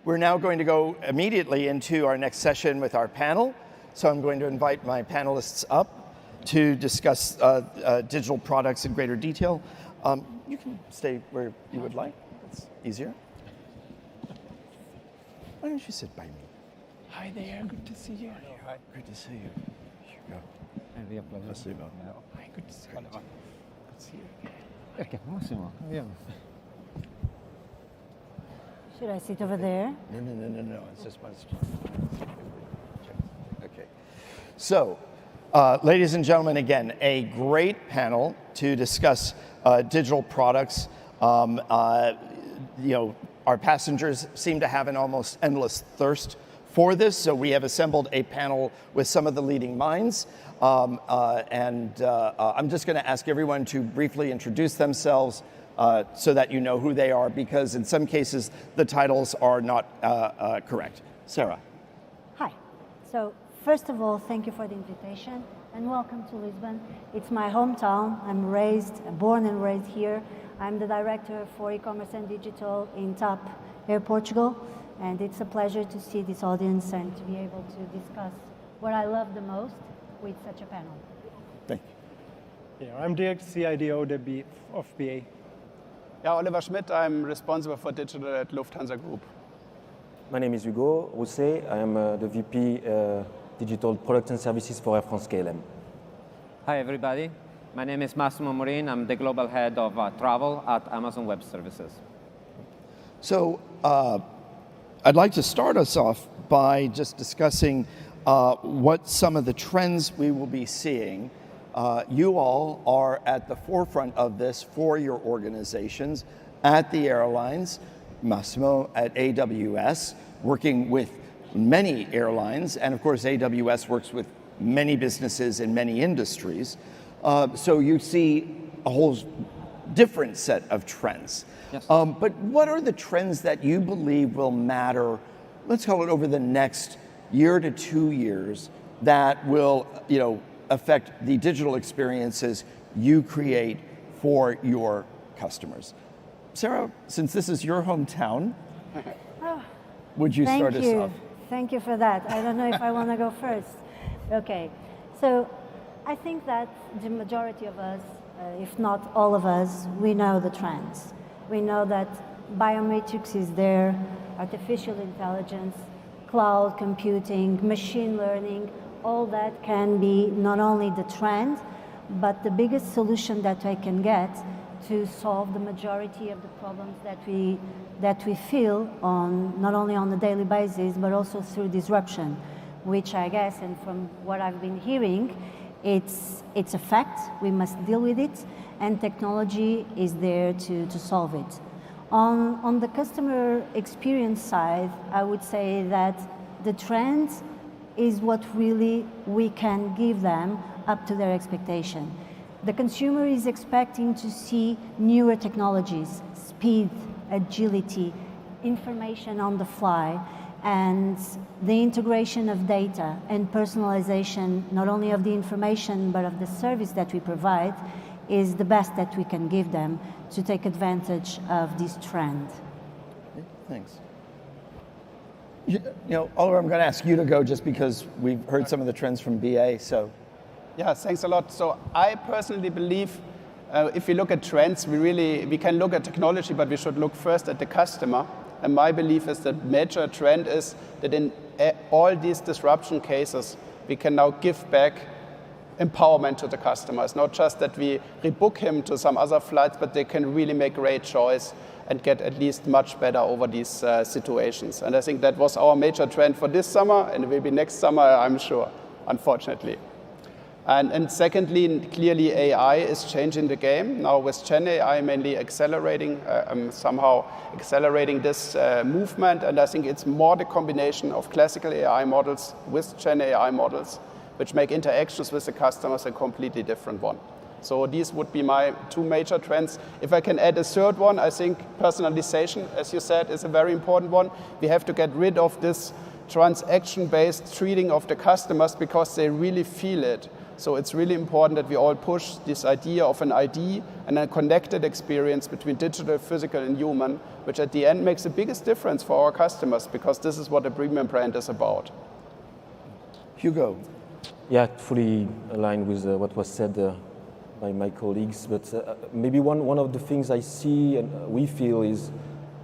We're now going to go immediately into our next session with our panel. So I'm going to invite my panelists up to discuss digital products in greater detail. You can stay where you would like. It's easier. Why don't you sit by me? Hi there, good to see you. Hi. Good to see you. Here you go. Hi, good to see you. Good to see you. Perché Massimo? Andiamo. Should I sit over there? No. It's just my... Okay. So, ladies and gentlemen, again, a great panel to discuss digital products. Our passengers seem to have an almost endless thirst for this, so we have assembled a panel with some of the leading minds. I'm just going to ask everyone to briefly introduce themselves so that you know who they are, because in some cases the titles are not correct. Sara. Hi. So first of all, thank you for the invitation and welcome to Lisbon. It's my hometown. I'm born and raised here. I'm the director for Ecommerce and Digital in TAP Air Portugal, and it's a pleasure to see this audience and to be able to discuss what I love the most with such a panel. Thank you. Yeah, I'm Dirk, CIDO of BA. Yeah, Oliver Schmitt, I'm responsible for digital at Lufthansa Group. My name is Hugo Rousset. I am the VP Digital Products and Services for Air France KLM. Hi everybody, my name is Massimo Morin. I'm the Global Head of Travel at Amazon Web Services. So I'd like to start us off by just discussing what some of the trends we will be seeing. You all are at the forefront of this for your organizations at the airlines. Massimo at AWS, working with many airlines, and of course AWS works with many businesses in many industries. So you see a whole different set of trends. Yes. But what are the trends that you believe will matter, let's call it over the next year to 2 years, that will affect the digital experiences you create for your customers? Sara, since this is your hometown, would you start us off? Thank you for that. I don't know if I want to go first. Okay, so I think that the majority of us, if not all of us, we know the trends. We know that biometrics is there, artificial intelligence, cloud computing, machine learning, all that can be not only the trend, but the biggest solution that I can get to solve the majority of the problems that we feel on not only on a daily basis, but also through disruption, which I guess, and from what I've been hearing, it's a fact. We must deal with it, and technology is there to solve it. On the customer experience side, I would say that the trend is what really we can give them up to their expectation. The consumer is expecting to see newer technologies, speed, agility, information on the fly, and the integration of data and personalization, not only of the information, but of the service that we provide, is the best that we can give them to take advantage of this trend. Thanks. Oliver, I'm going to ask you to go just because we've heard some of the trends from BA, so. Yeah, thanks a lot. So I personally believe if we look at trends, we can look at technology, but we should look first at the customer. And my belief is that major trend is that in all these disruption cases, we can now give back empowerment to the customers. Not just that we rebook him to some other flights, but they can really make great choice and get at least much better over these situations. And I think that was our major trend for this summer, and it will be next summer, I'm sure, unfortunately. And secondly, clearly AI is changing the game. Now with Gen AI mainly somehow accelerating this movement, and I think it's more the combination of classical AI models with Gen AI models, which make interactions with the customers a completely different one. So these would be my two major trends. If I can add a third one, I think personalization, as you said, is a very important one. We have to get rid of this transaction-based treating of the customers because they really feel it. So it's really important that we all push this idea of an ID and a connected experience between digital, physical, and human, which at the end makes the biggest difference for our customers, because this is what a premium brand is about. Hugo. Yeah, fully aligned with what was said by my colleagues. But maybe one of the things I see and we feel is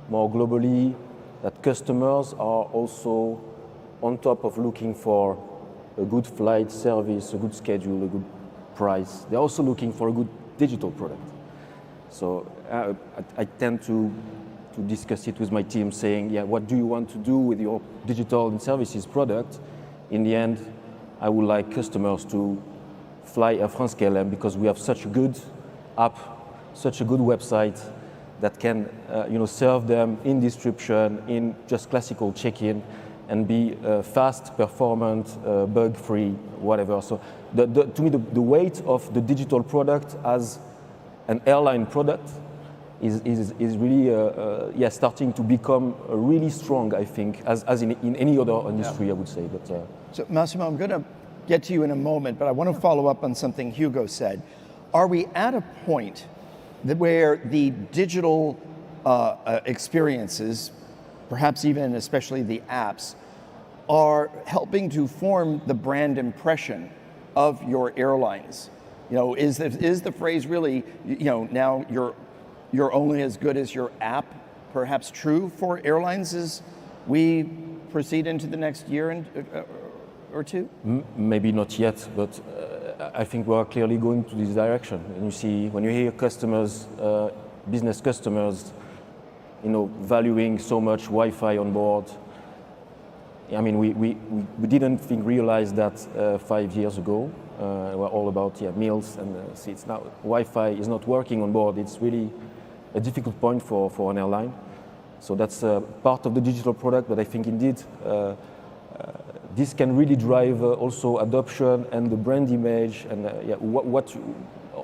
more globally that customers are also, on top of looking for a good flight service, a good schedule, a good price, they're also looking for a good digital product. So I tend to discuss it with my team, saying, yeah, what do you want to do with your digital and services product? In the end, I would like customers to fly Air France KLM because we have such a good app, such a good website that can serve them in description, in just classical check-in, and be fast, performant, bug-free, whatever. So to me, the weight of the digital product as an airline product is really starting to become really strong, I think, as in any other industry, I would say. But So Massimo, I'm going to get to you in a moment, but I want to follow up on something Hugo said. Are we at a point where the digital experiences, perhaps even especially the apps, are helping to form the brand impression of your airlines? Is the phrase really, now you're only as good as your app, perhaps true for airlines as we proceed into the next year or two? Maybe not yet, but I think we are clearly going to this direction. And you see, when you hear customers, business customers, valuing so much Wi-Fi on board. I mean, we didn't realize that 5 years ago. We're all about meals and seats. Now, Wi-Fi is not working on board. It's really a difficult point for an airline. So that's part of the digital product, but I think indeed this can really drive also adoption and the brand image and what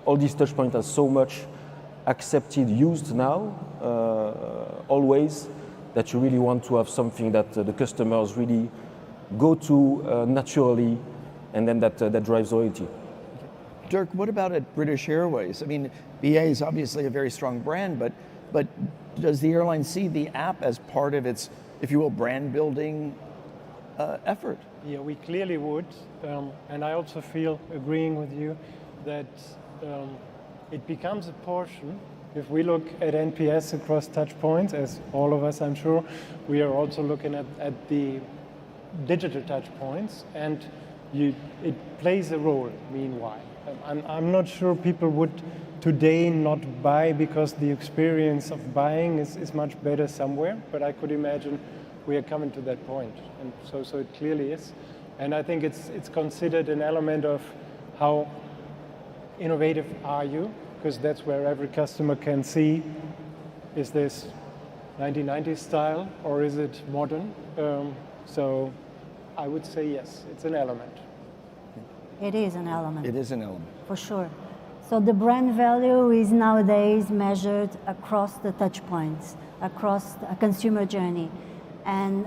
all these touch points are so much accepted, used now, always, that you really want to have something that the customers really go to naturally, and then that drives loyalty. Dirk, what about at British Airways? I mean, BA is obviously a very strong brand, but does the airline see the app as part of its, if you will, brand building effort? Yeah, we clearly would. And I also feel, agreeing with you, that it becomes a portion. If we look at NPS across touch points, as all of us, I'm sure, we are also looking at the digital touch points, and it plays a role meanwhile. I'm not sure people would today not buy because the experience of buying is much better somewhere, but I could imagine we are coming to that point, and so it clearly is. And I think it's considered an element of how innovative are you, because that's where every customer can see, is this 1990s style or is it modern? So I would say yes, it's an element. It is an element. It is an element. For sure. So the brand value is nowadays measured across the touch points, across a consumer journey. And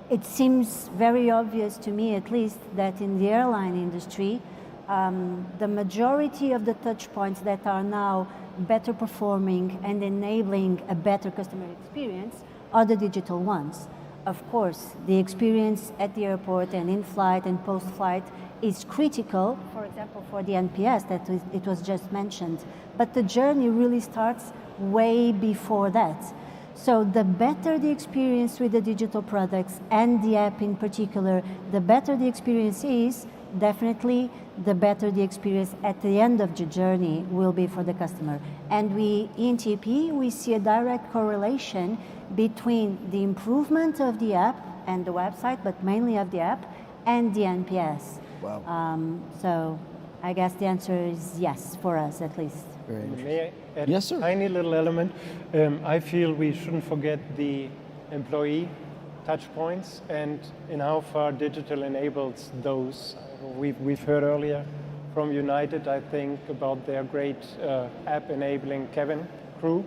it seems very obvious to me, at least, that in the airline industry, the majority of the touch points that are now better performing and enabling a better customer experience are the digital ones. Of course, the experience at the airport and in flight and post-flight is critical, for example, for the NPS that it was just mentioned, but the journey really starts way before that. So the better the experience with the digital products and the app in particular, the better the experience is, definitely the better the experience at the end of the journey will be for the customer. And in TP, we see a direct correlation between the improvement of the app and the website, but mainly of the app, and the NPS. Wow. So I guess the answer is yes, for us at least. Very interesting. May I add Yes, sir. a tiny little element? I feel we shouldn't forget the employee touch points and in how far digital enables those. We've heard earlier from United, I think, about their great app enabling cabin crew.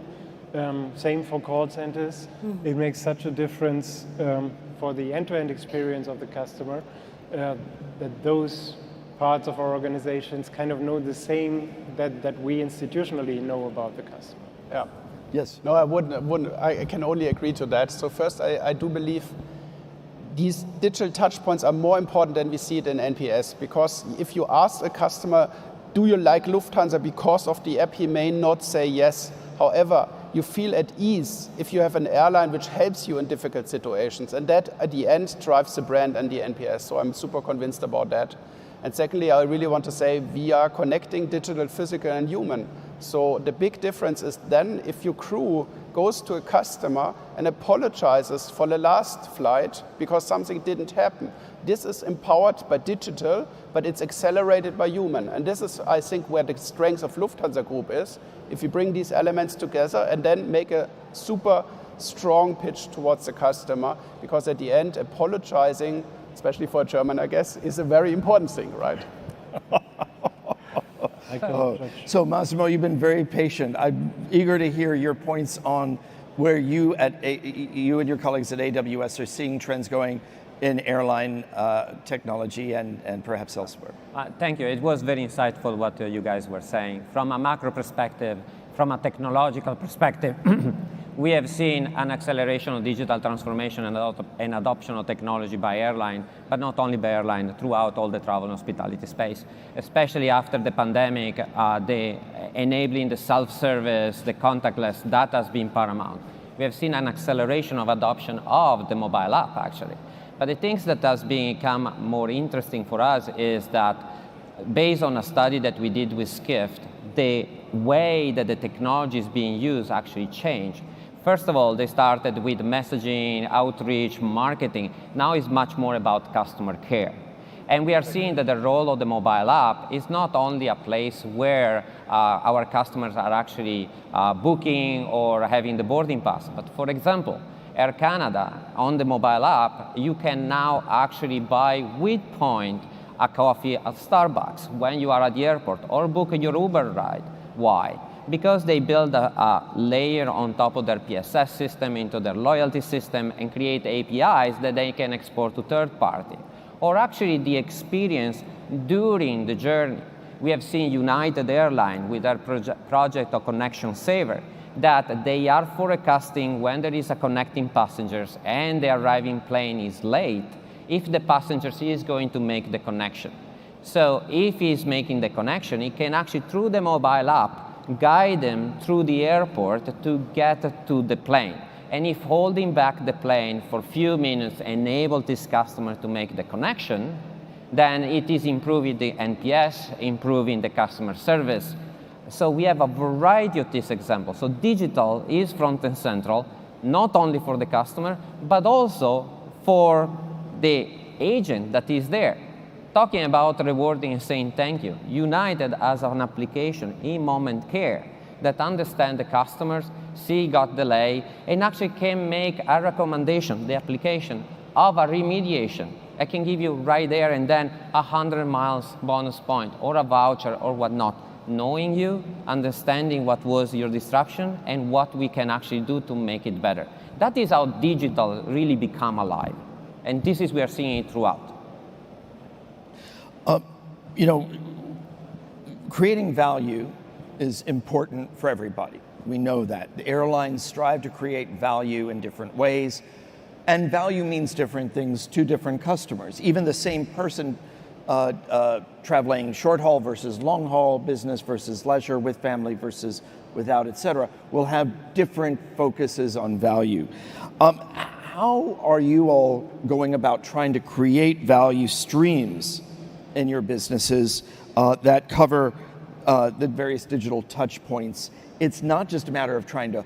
Same for call centers. It makes such a difference for the end-to-end experience of the customer that those parts of our organizations kind of know the same that we institutionally know about the customer. Yeah. Yes. No, I wouldn't. I can only agree to that. So first, I do believe these digital touch points are more important than we see it in NPS, because if you ask a customer, do you like Lufthansa because of the app, he may not say yes. However, you feel at ease if you have an airline which helps you in difficult situations, and that at the end drives the brand and the NPS. So I'm super convinced about that. And secondly, I really want to say we are connecting digital, physical, and human. So the big difference is then if your crew goes to a customer and apologizes for the last flight because something didn't happen. This is empowered by digital, but it's accelerated by human. And this is, I think, where the strength of Lufthansa Group is. If you bring these elements together and then make a super strong pitch towards the customer, because at the end, apologizing, especially for a German, I guess, is a very important thing, right? So Massimo, you've been very patient. I'm eager to hear your points on where you and your colleagues at AWS are seeing trends going in airline technology and perhaps elsewhere. Thank you. It was very insightful what you guys were saying. From a macro perspective, from a technological perspective, we have seen an acceleration of digital transformation and adoption of technology by airline, but not only by airline, throughout all the travel and hospitality space. Especially after the pandemic, the enabling the self-service, the contactless, that has been paramount. We have seen an acceleration of adoption of the mobile app, actually. But the things that has become more interesting for us is that based on a study that we did with Skift, the way that the technology is being used actually changed. First of all, they started with messaging, outreach, marketing. Now it's much more about customer care. And we are seeing that the role of the mobile app is not only a place where our customers are actually booking or having the boarding pass, but for example, Air Canada, on the mobile app, you can now actually buy with point a coffee at Starbucks when you are at the airport, or book your Uber ride. Why? Because they build a layer on top of their PSS system into their loyalty system and create APIs that they can export to third party. Or actually the experience during the journey. We have seen United Airlines with their project of Connection Saver, that they are forecasting when there is a connecting passengers and the arriving plane is late, if the passenger is going to make the connection. So if he's making the connection, he can actually, through the mobile app, guide them through the airport to get to the plane. And if holding back the plane for a few minutes enable this customer to make the connection, then it is improving the NPS, improving the customer service. So we have a variety of these examples. So digital is front and central, not only for the customer, but also for the agent that is there. Talking about rewarding and saying thank you. United has an application, in-moment care, that understands the customers, see got delay, and actually can make a recommendation, the application, of a remediation. I can give you right there and then 100 miles bonus point, or a voucher, or whatnot. Knowing you, understanding what was your disruption, and what we can actually do to make it better. That is how digital really become alive. And this is, we are seeing it throughout. You know, creating value is important for everybody. We know that. The airlines strive to create value in different ways, and value means different things to different customers. Even the same person traveling short haul versus long haul, business versus leisure, with family versus without, etc., will have different focuses on value. How are you all going about trying to create value streams in your businesses that cover the various digital touch points? It's not just a matter of trying to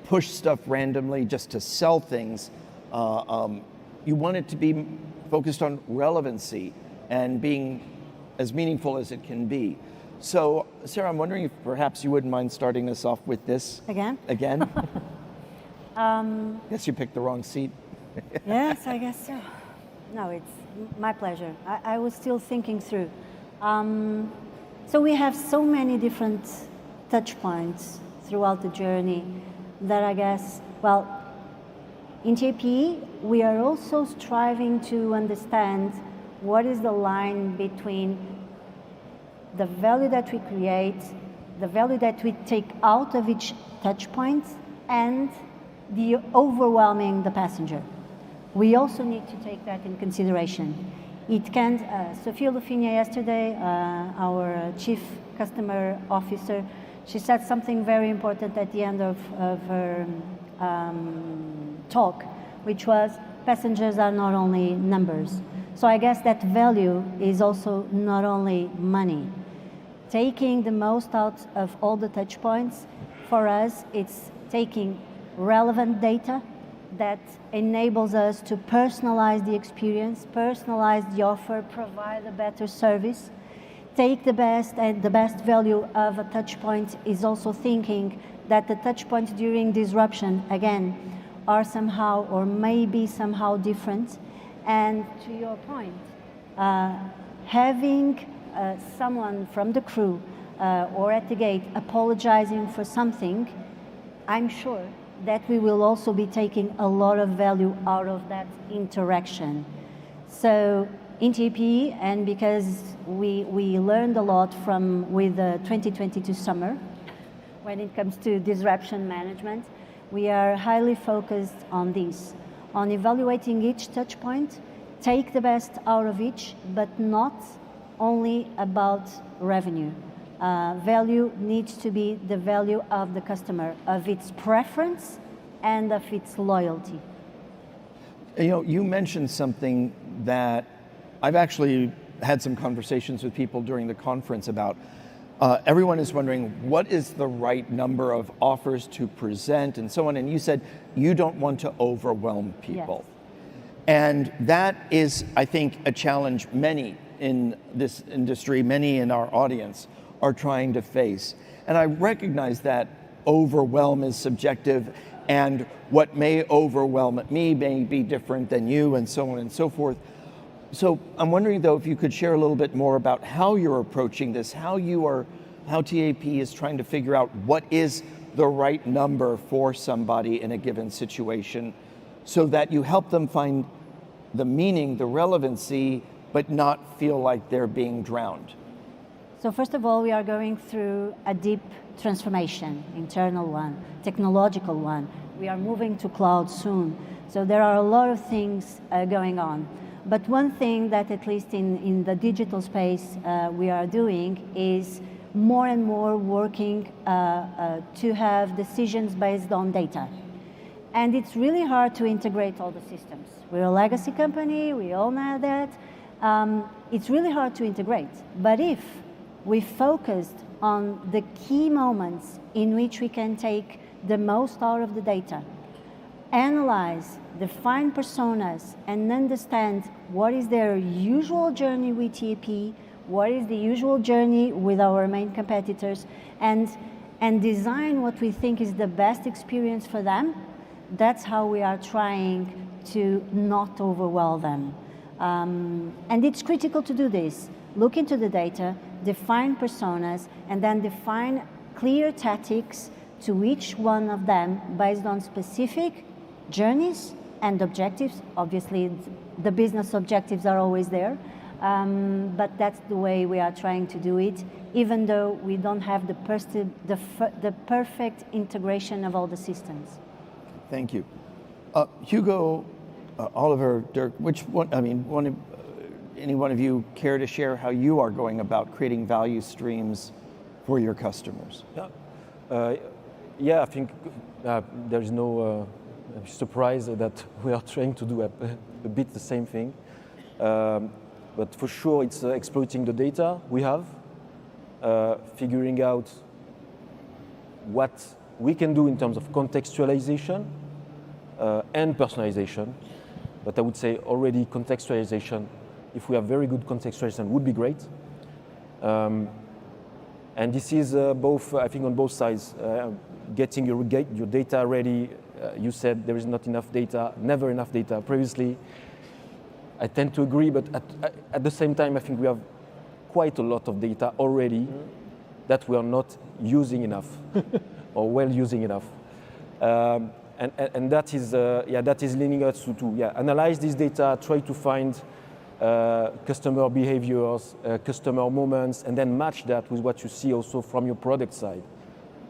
push stuff randomly just to sell things. You want it to be focused on relevancy and being as meaningful as it can be. So, Sara, I'm wondering if perhaps you wouldn't mind starting us off with this. Again? Guess you picked the wrong seat. Yes, I guess so. No, it's my pleasure. I was still thinking through. So we have so many different touch points throughout the journey that I guess, well, in JPE, we are also striving to understand what is the line between the value that we create, the value that we take out of each touch point, and the overwhelming the passenger. We also need to take that in consideration. It can, Sophia Lufinia yesterday, our Chief Customer Officer, she said something very important at the end of her talk, which was passengers are not only numbers. So I guess that value is also not only money. Taking the most out of all the touch points, for us, it's taking relevant data that enables us to personalize the experience, personalize the offer, provide a better service. Take the best, and the best value of a touch point is also thinking that the touch points during disruption, again, are somehow or maybe somehow different. And to your point, having someone from the crew or at the gate apologizing for something, I'm sure that we will also be taking a lot of value out of that interaction. So in TAP, and because we learned a lot with the 2022 summer, when it comes to disruption management, we are highly focused on this, on evaluating each touch point, take the best out of each, but not only about revenue. Value needs to be the value of the customer, of its preference and of its loyalty. You know, you mentioned something that I've actually had some conversations with people during the conference about. Everyone is wondering what is the right number of offers to present and so on, and you said you don't want to overwhelm people. Yes. And that is, I think, a challenge many in this industry, many in our audience are trying to face. And I recognize that overwhelm is subjective, and what may overwhelm me may be different than you, and so on and so forth. So I'm wondering, though, if you could share a little bit more about how you're approaching this, how TAP is trying to figure out what is the right number for somebody in a given situation, so that you help them find the meaning, the relevancy, but not feel like they're being drowned. So first of all, we are going through a deep transformation, internal one, technological one. We are moving to cloud soon. So there are a lot of things going on. But one thing that at least in the digital space we are doing is more and more working to have decisions based on data. And it's really hard to integrate all the systems. We're a legacy company, we all know that. It's really hard to integrate. But if we focused on the key moments in which we can take the most out of the data, analyze, define personas, and understand what is their usual journey with TAP, what is the usual journey with our main competitors, and design what we think is the best experience for them. That's how we are trying to not overwhelm them. And it's critical to do this. Look into the data, define personas, and then define clear tactics to each one of them based on specific journeys and objectives. Obviously, the business objectives are always there, but that's the way we are trying to do it, even though we don't have the perfect integration of all the systems. Thank you. Hugo, Oliver, Dirk, which one, any one of you care to share how you are going about creating value streams for your customers? Yeah, I think there is no surprise that we are trying to do a bit the same thing. But for sure, it's exploiting the data we have, figuring out what we can do in terms of contextualization and personalization. But I would say already contextualization, if we have very good contextualization, would be great. And this is both, I think, on both sides. Getting your data ready. You said there is not enough data, never enough data previously. I tend to agree, but at the same time, I think we have quite a lot of data already that we are not using enough or well using enough. And that is leading us to analyze this data, try to find customer behaviors, customer moments, and then match that with what you see also from your product side.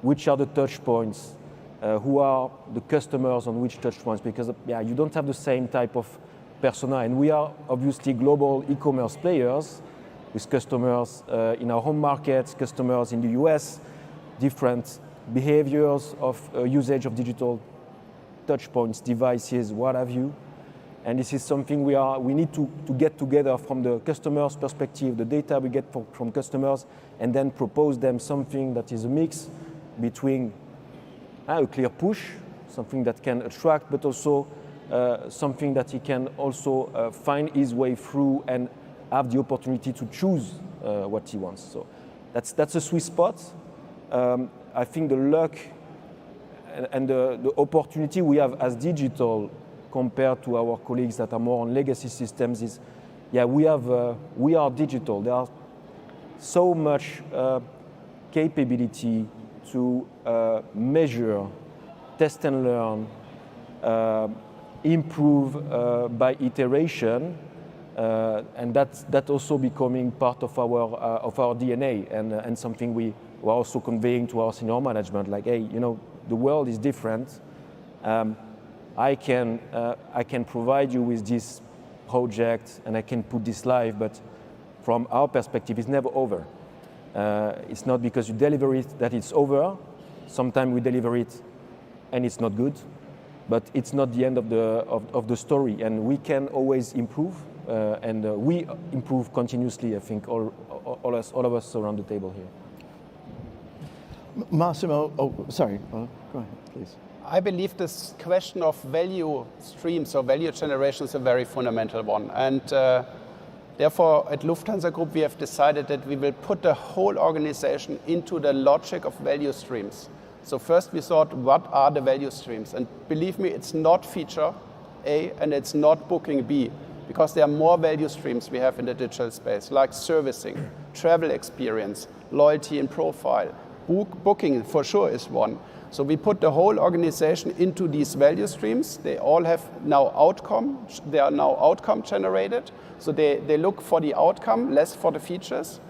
Which are the touch points? Who are the customers on which touch points? Because you don't have the same type of persona, and we are obviously global e-commerce players with customers in our home markets, customers in the US, different behaviors of usage of digital touch points, devices, what have you. And this is something we need to get together from the customer's perspective, the data we get from customers, and then propose them something that is a mix between a clear push, something that can attract, but also something that he can also find his way through and have the opportunity to choose what he wants. So that's a sweet spot. I think the luck and the opportunity we have as digital compared to our colleagues that are more on legacy systems is, we are digital. There are so much capability to measure, test and learn, improve by iteration, and that's also becoming part of our DNA and something we are also conveying to our senior management. Like, hey, the world is different. I can provide you with this project and I can put this live, but from our perspective, it's never over. It's not because you deliver it that it's over. Sometimes we deliver it and it's not good, but it's not the end of the story, and we can always improve, and we improve continuously. I think all of us around the table here. Massimo, sorry, go ahead, please. I believe this question of value streams or value generation is a very fundamental one. And therefore, at Lufthansa Group, we have decided that we will put the whole organization into the logic of value streams. So first we thought, what are the value streams? And believe me, it's not feature A and it's not booking B, because there are more value streams we have in the digital space, like servicing, travel experience, loyalty and profile. Booking for sure is one. So we put the whole organization into these value streams. They all have now outcome. They are now outcome generated. So they look for the outcome, less for the features.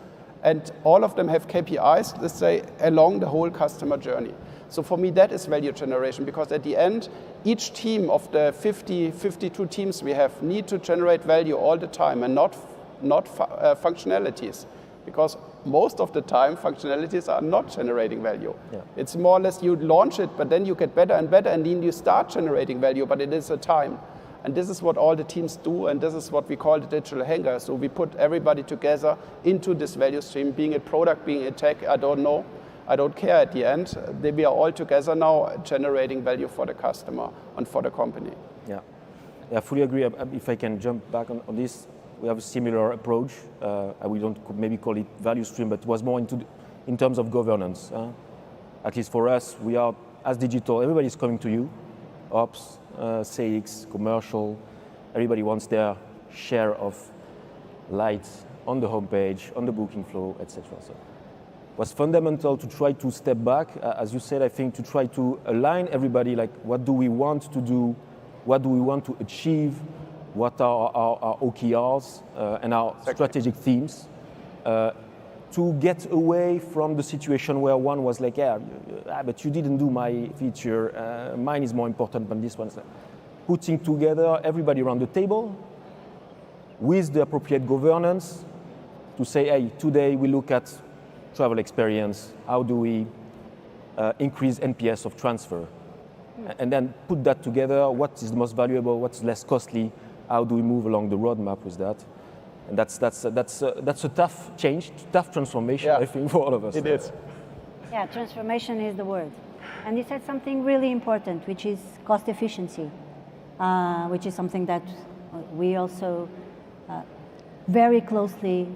And all of them have KPIs, let's say, along the whole customer journey. So for me, that is value generation, because at the end, each team of the 52 teams we have need to generate value all the time and not functionalities. Because most of the time, functionalities are not generating value. Yeah. It's more or less you launch it, but then you get better and better, and then you start generating value, but it is a time. And this is what all the teams do, and this is what we call the digital hangar. So we put everybody together into this value stream, being a product, being a tech, I don't know. I don't care at the end. We are all together now generating value for the customer and for the company. Yeah, I fully agree. If I can jump back on this, we have a similar approach. We don't maybe call it value stream, but it was more in terms of governance. At least for us, we are as digital. Everybody's coming to you, ops, sales, commercial. Everybody wants their share of lights on the homepage, on the booking flow, etc. So it was fundamental to try to step back, as you said. I think to try to align everybody. Like, what do we want to do? What do we want to achieve? What are our OKRs and our strategic themes, to get away from the situation where one was like, but you didn't do my feature, mine is more important than this one. So putting together everybody around the table with the appropriate governance to say, hey, today we look at travel experience, how do we increase NPS of transfer? And then put that together, what is the most valuable, what's less costly, how do we move along the roadmap with that? And that's a tough change, tough transformation, I think, for all of us. It is. Yeah, transformation is the word. And you said something really important, which is cost efficiency, which is something that we also very closely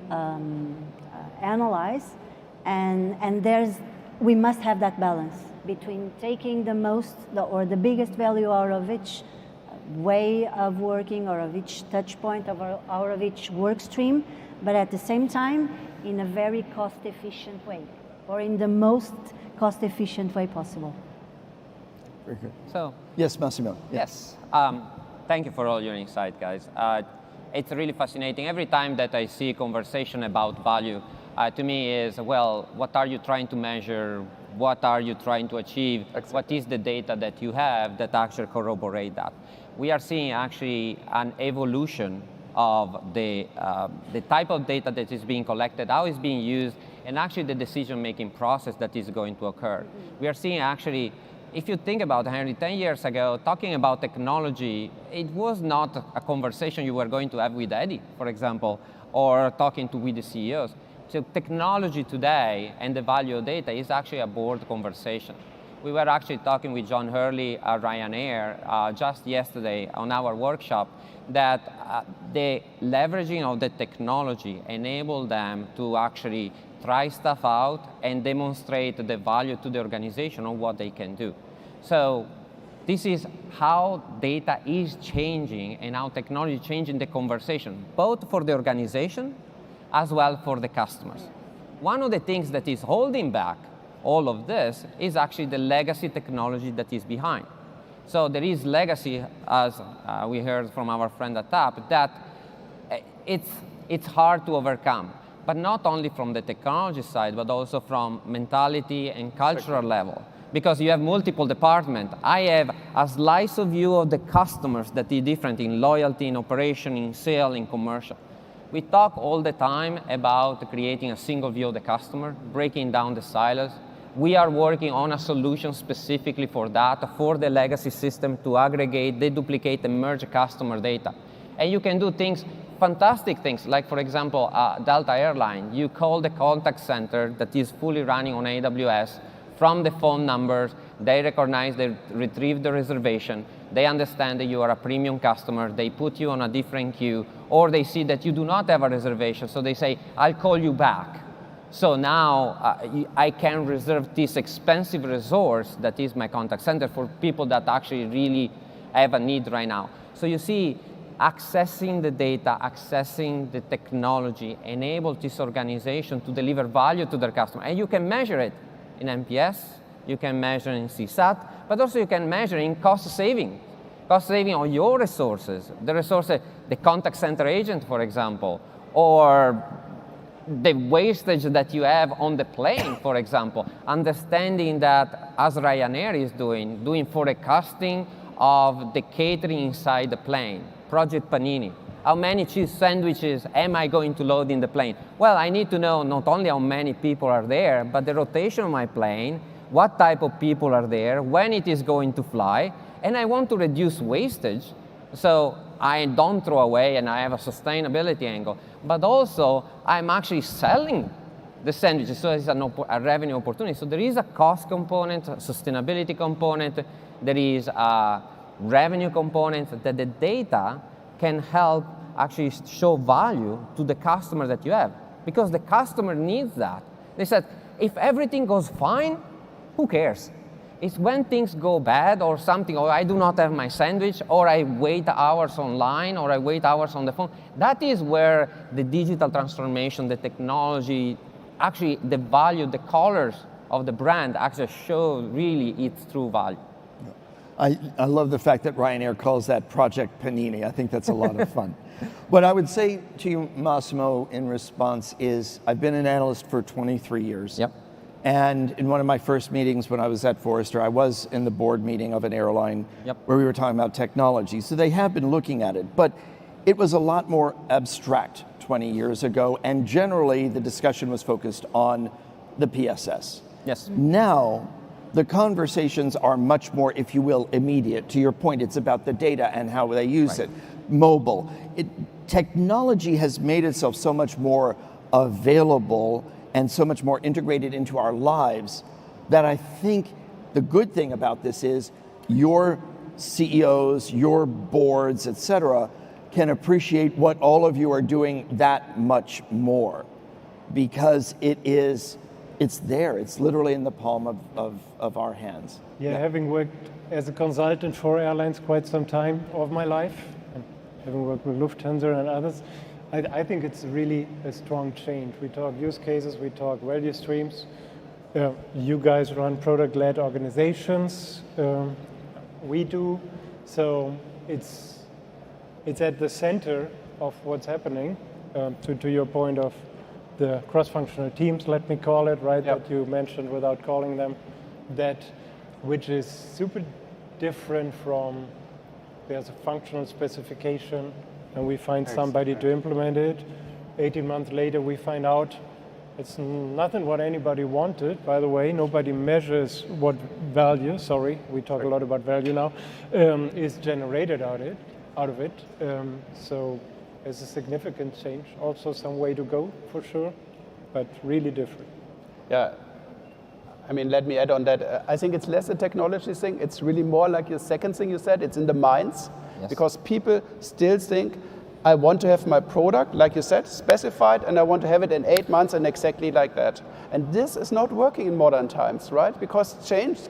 analyze. And we must have that balance between taking the biggest value out of each way of working or of each touch point of each work stream, but at the same time in a very cost efficient way, or in the most cost efficient way possible. Very good. So yes, Massimo. Yes. Thank you for all your insight, guys. it's really fascinating. Every time that I see a conversation about value, to me is, well, what are you trying to measure? What are you trying to achieve? Exactly. What is the data that you have that actually corroborate that? We are seeing actually an evolution of the type of data that is being collected, how it's being used, and actually the decision-making process that is going to occur. We are seeing actually, if you think about it, Henry, 10 years ago, talking about technology, it was not a conversation you were going to have with Eddie, for example, or talking with the CEOs. So technology today and the value of data is actually a board conversation. We were actually talking with John Hurley at Ryanair just yesterday on our workshop that the leveraging of the technology enabled them to actually try stuff out and demonstrate the value to the organization on what they can do. So this is how data is changing and how technology is changing the conversation, both for the organization as well for the customers. One of the things that is holding back all of this is actually the legacy technology that is behind. So there is legacy, as we heard from our friend at TAP, that it's hard to overcome, but not only from the technology side, but also from mentality and cultural level. Because you have multiple departments. I have a slice of view of the customers that is different in loyalty, in operation, in sale, in commercial. We talk all the time about creating a single view of the customer, breaking down the silos. We are working on a solution specifically for that, for the legacy system to aggregate, deduplicate, and merge customer data. And you can do things, fantastic things, like for example, Delta Airline. You call the contact center that is fully running on AWS from the phone numbers. They recognize, they retrieve the reservation. They understand that you are a premium customer. They put you on a different queue, or they see that you do not have a reservation, so they say, I'll call you back. So now I can reserve this expensive resource that is my contact center for people that actually really have a need right now. So you see, accessing the data, accessing the technology enables this organization to deliver value to their customer. And you can measure it in NPS, you can measure in CSAT, but also you can measure in cost saving on your resources, the contact center agent, for example, or the wastage that you have on the plane, for example, understanding that, as Ryanair is doing forecasting of the catering inside the plane, Project Panini. How many cheese sandwiches am I going to load in the plane? Well, I need to know not only how many people are there, but the rotation of my plane, what type of people are there, when it is going to fly, and I want to reduce wastage, so I don't throw away and I have a sustainability angle. But also, I'm actually selling the sandwiches, so it's a revenue opportunity. So there is a cost component, a sustainability component, there is a revenue component that the data can help actually show value to the customer that you have. Because the customer needs that. They said, if everything goes fine, who cares? It's when things go bad or something, or I do not have my sandwich, or I wait hours online, or I wait hours on the phone. That is where the digital transformation, the technology, actually the value, the colors of the brand actually show really its true value. I love the fact that Ryanair calls that Project Panini. I think that's a lot of fun. What I would say to you, Massimo, in response is, I've been an analyst for 23 years. Yep. And in one of my first meetings when I was at Forrester, I was in the board meeting of an airline where we were talking about technology. So they have been looking at it, but it was a lot more abstract 20 years ago, and generally the discussion was focused on the PSS. Yes. Now, the conversations are much more, if you will, immediate. To your point, it's about the data and how they use it. Mobile. Technology has made itself so much more available and so much more integrated into our lives that I think the good thing about this is your CEOs, your boards, et cetera, can appreciate what all of you are doing that much more, because it's there. It's literally in the palm of our hands. Yeah, having worked as a consultant for airlines quite some time of my life, and having worked with Lufthansa and others, I think it's really a strong change. We talk use cases, we talk value streams. You guys run product-led organizations. We do. So it's at the center of what's happening, to your point of the cross-functional teams, let me call it, right, Yep. that you mentioned without calling them, that which is super different from there's a functional specification and we find somebody to implement it. 18 months later, we find out it's nothing what anybody wanted. By the way, nobody measures what value, sorry, we talk a lot about value now, is generated out of it. So it's a significant change. Also some way to go, for sure, but really different. Yeah. I mean, let me add on that. I think it's less a technology thing. It's really more like your second thing you said. It's in the minds. Yes. Because people still think, I want to have my product, like you said, specified, and I want to have it in 8 months and exactly like that. And this is not working in modern times, right? Because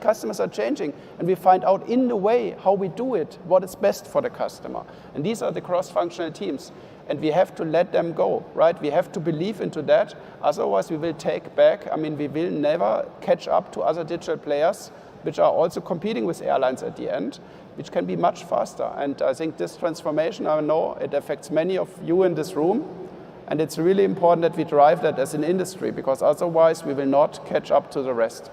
customers are changing, and we find out in the way how we do it, what is best for the customer. And these are the cross-functional teams. And we have to let them go, right? We have to believe into that. Otherwise, we will take back. I mean, we will never catch up to other digital players, which are also competing with airlines at the end, which can be much faster. And I think this transformation, I know it affects many of you in this room. And it's really important that we drive that as an industry, because otherwise we will not catch up to the rest.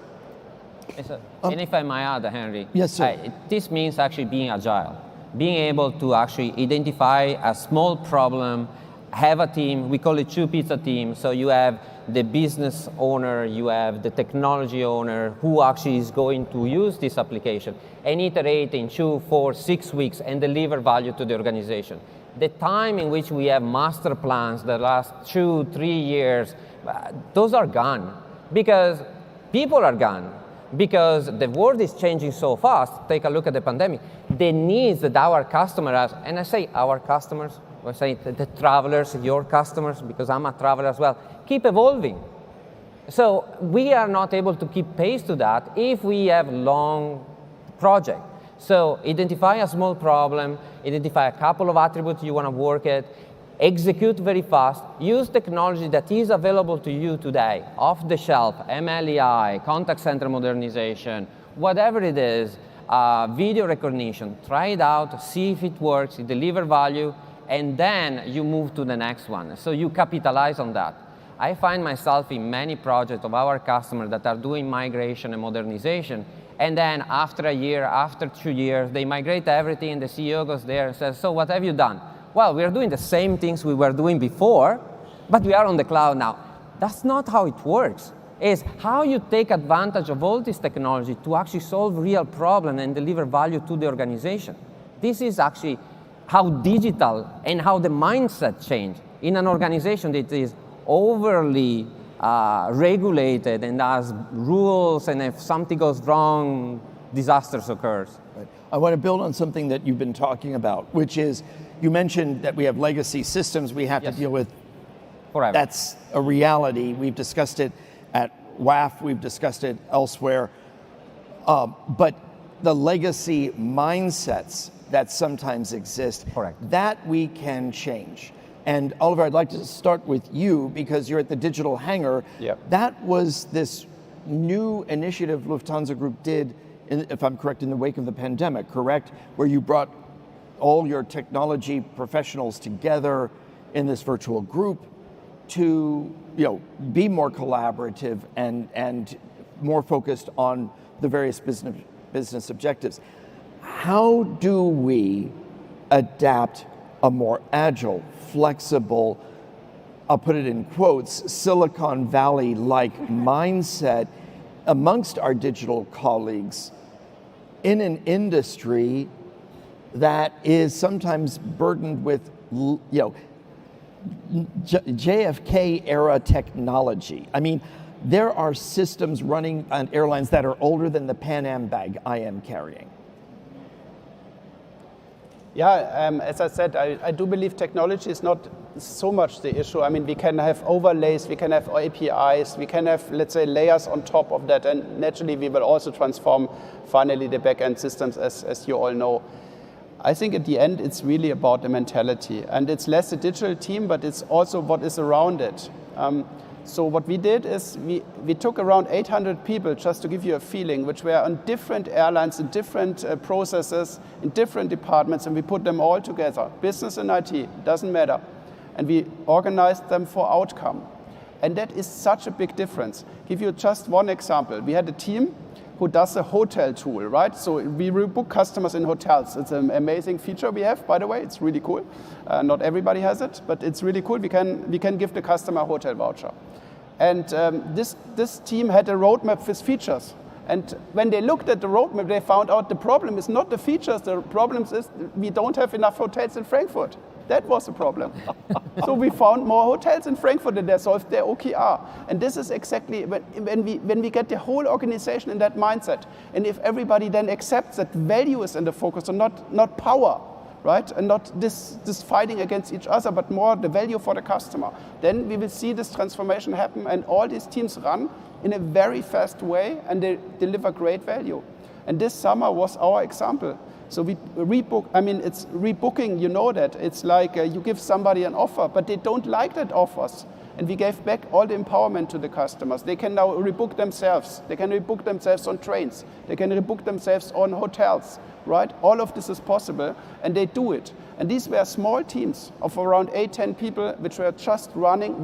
And if I might add, Henry, Yes, sir. This means actually being agile. Being able to actually identify a small problem, have a team, we call it two pizza team, so you have the business owner, you have the technology owner who actually is going to use this application and iterate in 2, 4, 6 weeks and deliver value to the organization. The time in which we have master plans the last 2, 3 years, those are gone because people are gone. Because the world is changing so fast. Take a look at the pandemic. The needs that our customers have, and I say our customers, I say the travelers, your customers, because I'm a traveler as well, keep evolving. So we are not able to keep pace to that if we have long project. So identify a small problem, identify a couple of attributes you want to work at, execute very fast, use technology that is available to you today, off the shelf, MLEI, contact center modernization, whatever it is, video recognition, try it out, see if it works, it delivers value, and then you move to the next one. So you capitalize on that. I find myself in many projects of our customers that are doing migration and modernization, and then after a year, after 2 years, they migrate everything, and the CEO goes there and says, so what have you done? Well, we are doing the same things we were doing before, but we are on the cloud now. That's not how it works. It's how you take advantage of all this technology to actually solve real problems and deliver value to the organization. This is actually how digital and how the mindset change in an organization that is overly regulated and has rules, and if something goes wrong, disasters occurs. Right. I want to build on something that you've been talking about, which is you mentioned that we have legacy systems we have to deal with. Forever. That's a reality. We've discussed it at WAF, we've discussed it elsewhere. But the legacy mindsets that sometimes exist, Correct. that we can change. And Oliver, I'd like to start with you because you're at the Digital Hangar. Yep. That was this new initiative Lufthansa Group did, if I'm correct, in the wake of the pandemic, correct? Where you brought all your technology professionals together in this virtual group to be more collaborative and more focused on the various business objectives. How do we adapt a more agile, flexible, I'll put it in quotes, Silicon Valley-like mindset amongst our digital colleagues in an industry that is sometimes burdened with, JFK era technology? I mean, there are systems running on airlines that are older than the Pan Am bag I am carrying. Yeah, as I said, I do believe technology is not so much the issue. I mean, we can have overlays, we can have APIs, we can have, let's say, layers on top of that, and naturally we will also transform finally the back-end systems, as you all know. I think at the end it's really about the mentality, and it's less the digital team, but it's also what is around it. So what we did is we took around 800 people, just to give you a feeling, which were on different airlines, in different processes, in different departments, and we put them all together, business and IT, doesn't matter. And we organized them for outcome. And that is such a big difference. Give you just one example. We had a team who does a hotel tool, right? So we rebook customers in hotels. It's an amazing feature we have, by the way. It's really cool. Not everybody has it, but it's really cool. We can give the customer a hotel voucher. And this team had a roadmap with features. And when they looked at the roadmap, they found out the problem is not the features. The problem is we don't have enough hotels in Frankfurt. That was the problem. So we found more hotels in Frankfurt and they solved their OKR. And this is exactly when we get the whole organization in that mindset. And if everybody then accepts that value is in the focus and not power, right? And not this fighting against each other, but more the value for the customer, then we will see this transformation happen and all these teams run in a very fast way and they deliver great value. And this summer was our example. So we rebook, it's rebooking, you know that. It's like you give somebody an offer, but they don't like that offers. And we gave back all the empowerment to the customers. They can now rebook themselves. They can rebook themselves on trains. They can rebook themselves on hotels, right? All of this is possible, and they do it. And these were small teams of around 8-10 people, which were just running,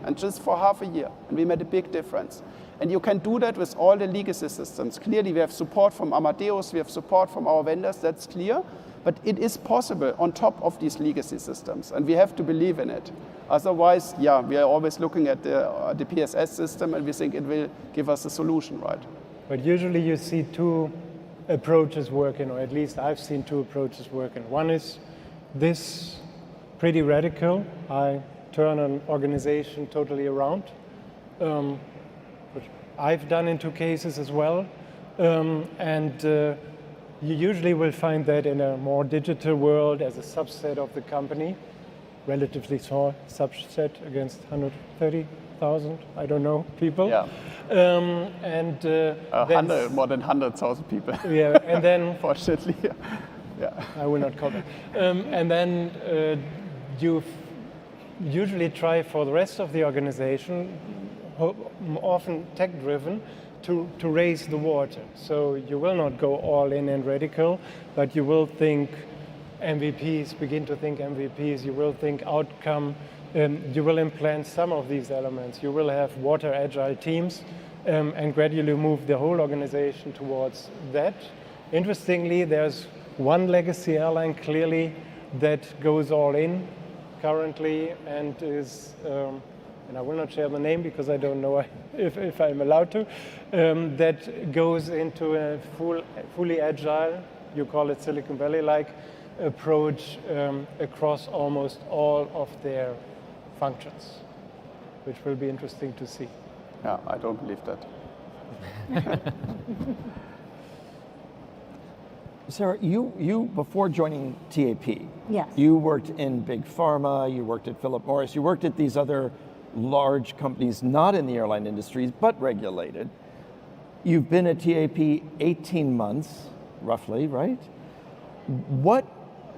and just for half a year. And we made a big difference. And you can do that with all the legacy systems. Clearly, we have support from Amadeus, we have support from our vendors, that's clear. But it is possible on top of these legacy systems, and we have to believe in it. Otherwise, we are always looking at the PSS system, and we think it will give us a solution, right? But usually you see two approaches working, or at least I've seen two approaches working. One is this pretty radical. I turn an organization totally around. Which I've done in two cases as well. You usually will find that in a more digital world as a subset of the company, relatively small subset against 130,000, I don't know, people. Yeah. More than 100,000 people. Yeah, and then fortunately, yeah. I will not comment. And then you usually try for the rest of the organization, often tech-driven, to raise the water. So you will not go all in and radical, but you will think MVPs, begin to think MVPs, you will think outcome, you will implant some of these elements. You will have water agile teams and gradually move the whole organization towards that. Interestingly, there's one legacy airline clearly that goes all in currently and is, and I will not share the name because I don't know if I'm allowed to, that goes into a fully agile, you call it Silicon Valley-like, approach across almost all of their functions, which will be interesting to see. Yeah, I don't believe that. Sara, you before joining TAP, Yes. you worked in big pharma, you worked at Philip Morris, you worked at these other large companies not in the airline industries but regulated. You've been at TAP 18 months, roughly, right? What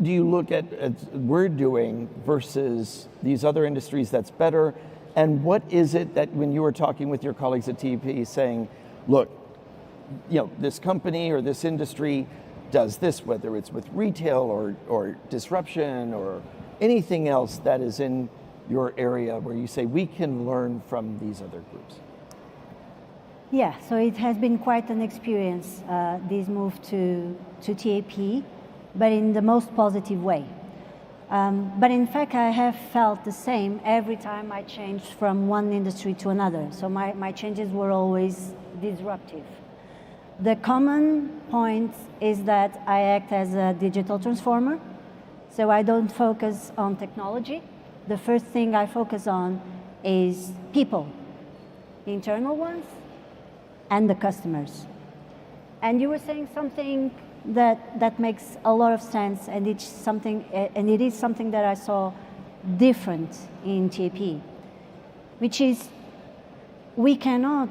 do you look at as we're doing versus these other industries that's better? And what is it that when you were talking with your colleagues at TAP saying, look, this company or this industry does this, whether it's with retail or disruption or anything else that is in your area where you say we can learn from these other groups? Yeah, so it has been quite an experience, this move to TAP, but in the most positive way. But in fact, I have felt the same every time I changed from one industry to another. So my changes were always disruptive. The common point is that I act as a digital transformer. So I don't focus on technology. The first thing I focus on is people, internal ones, and the customers. And you were saying something that makes a lot of sense, and it is something that I saw different in TAP, which is we cannot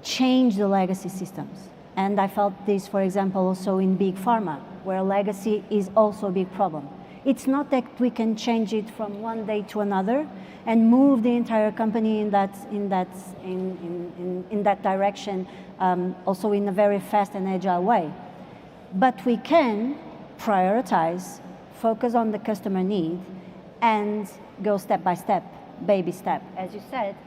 change the legacy systems. And I felt this, for example, also in big pharma, where legacy is also a big problem. It's not that we can change it from one day to another and move the entire company in that direction, also in a very fast and agile way. But we can prioritize, focus on the customer need, and go step by step, baby step. As you said,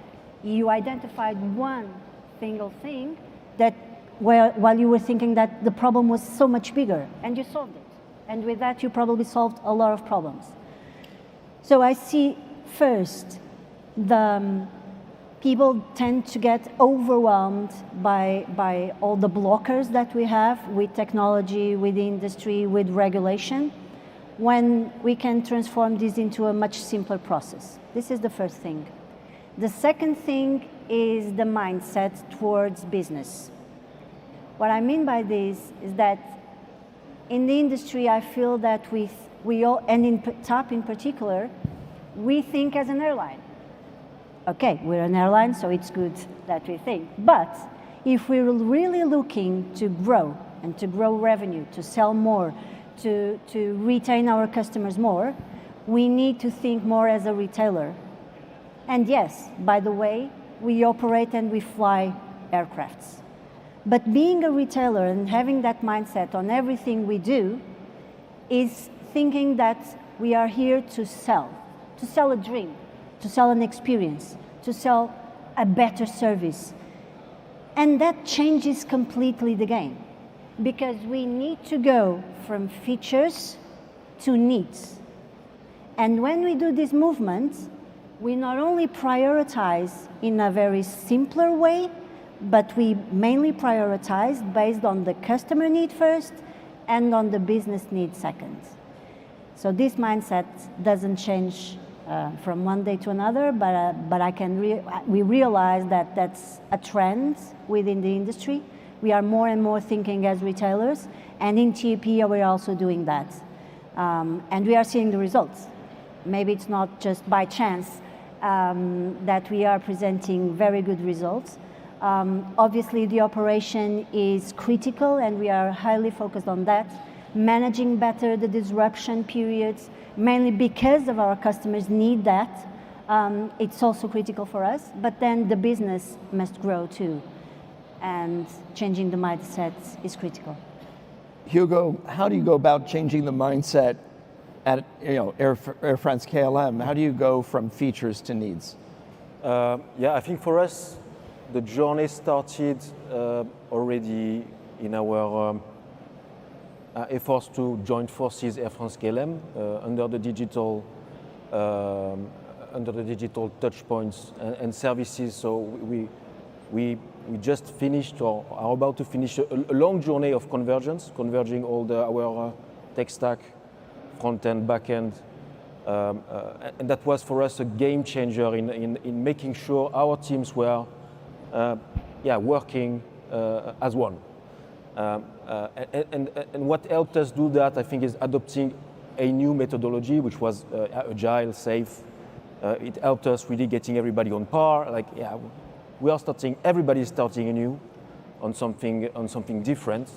you identified one single thing that while you were thinking that the problem was so much bigger, and you solved it. And with that, you probably solved a lot of problems. So I see first, the people tend to get overwhelmed by all the blockers that we have with technology, with industry, with regulation, when we can transform this into a much simpler process. This is the first thing. The second thing is the mindset towards business. What I mean by this is that in the industry, I feel that we all, and in TAP in particular, we think as an airline. Okay, we're an airline, so it's good that we think. But if we're really looking to grow, and to grow revenue, to sell more, to retain our customers more, we need to think more as a retailer. And yes, by the way, we operate and we fly aircrafts. But being a retailer and having that mindset on everything we do is thinking that we are here to sell a dream, to sell an experience, to sell a better service. And that changes completely the game, because we need to go from features to needs. And when we do this movement, we not only prioritize in a very simpler way, but we mainly prioritize based on the customer need first and on the business need second. So this mindset doesn't change from one day to another, but we realize that that's a trend within the industry. We are more and more thinking as retailers, and in TAP we're also doing that. And we are seeing the results. Maybe it's not just by chance that we are presenting very good results. Obviously, the operation is critical, and we are highly focused on that. Managing better the disruption periods, mainly because of our customers need that. It's also critical for us, but then the business must grow too. And changing the mindset is critical. Hugo, how do you go about changing the mindset at Air France KLM? How do you go from features to needs? Yeah, I think for us, the journey started already in our efforts to join forces Air France KLM under the digital touch points and services. So we just finished or are about to finish a long journey of convergence, converging all our tech stack, front end, back end. And that was for us a game changer in making sure our teams were working as one. And what helped us do that, I think, is adopting a new methodology, which was agile, safe. It helped us really getting everybody on par. Everybody is starting anew on something different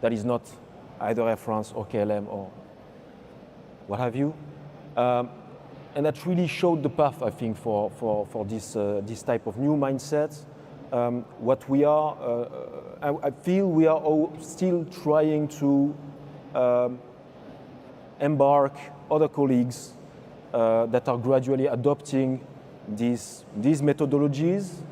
that is not either Air France or KLM or what have you. And that really showed the path, I think, for this type of new mindset. What we are, I feel we are all still trying to embark other colleagues that are gradually adopting these methodologies,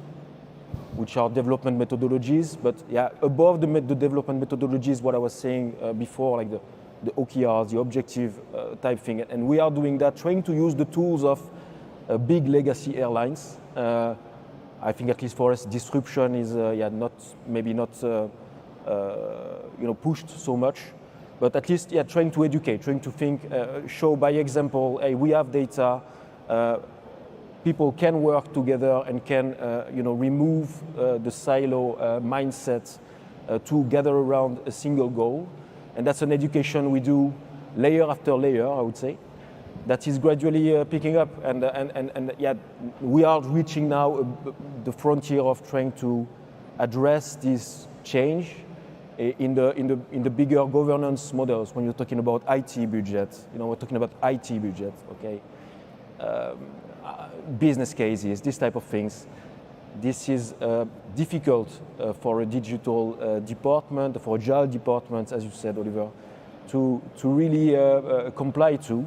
which are development methodologies. But above the development methodologies, what I was saying before, like the OKRs, the objective type thing. And we are doing that, trying to use the tools of big legacy airlines. I think at least for us, disruption is not pushed so much, but at least trying to educate, trying to think, show by example. Hey, we have data. People can work together and can remove the silo mindset to gather around a single goal, and that's an education we do layer after layer, I would say. That is gradually picking up, and we are reaching now the frontier of trying to address this change in the bigger governance models, when you're talking about IT budgets, we're talking about IT budgets, okay, business cases, this type of things. This is difficult for a digital department, for agile departments, as you said, Oliver, to really comply to.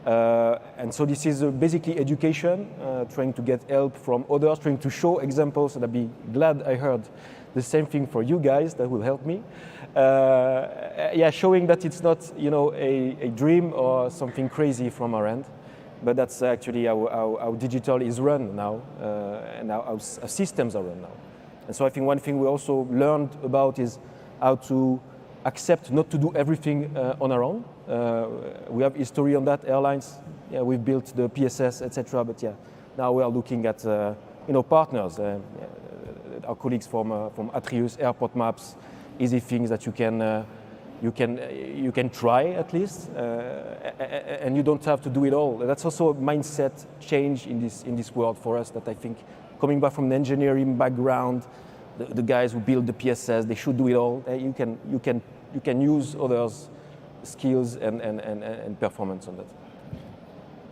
And so this is basically education, trying to get help from others, trying to show examples, and I'd be glad I heard the same thing for you guys. That will help me. Showing that it's not, a dream or something crazy from our end, but that's actually how digital is run now, and how systems are run now. And so I think one thing we also learned about is how to accept not to do everything on our own. We have history on that, airlines. Yeah, we've built the PSS, etc. But yeah, now we are looking at partners. Our colleagues from Atrius, Airport Maps, easy things that you can try at least, and you don't have to do it all. That's also a mindset change in this world for us. That I think, coming back from an engineering background, the guys who build the PSS, they should do it all. You can use others' skills and performance on that.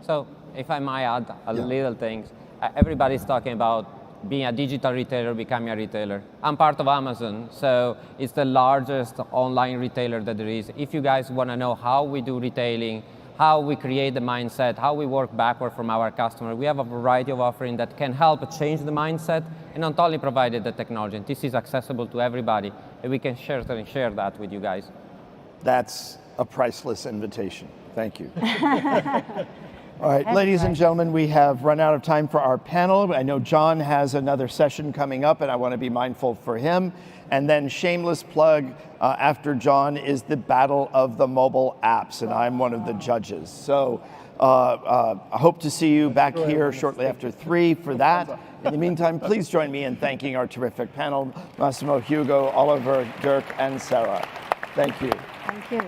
So, if I might add a little things, everybody's talking about being a digital retailer, becoming a retailer. I'm part of Amazon, so it's the largest online retailer that there is. If you guys want to know how we do retailing, how we create the mindset, how we work backward from our customer, we have a variety of offerings that can help change the mindset and not only provide the technology. And this is accessible to everybody, and we can certainly share that with you guys. That's a priceless invitation. Thank you. All right, ladies and gentlemen, we have run out of time for our panel. I know John has another session coming up, and I want to be mindful for him. And then shameless plug, after John is the Battle of the Mobile Apps, and I'm one of the judges. So I hope to see you back here shortly after 3 for that. In the meantime, please join me in thanking our terrific panel, Massimo, Hugo, Oliver, Dirk, and Sara. Thank you. Thank you.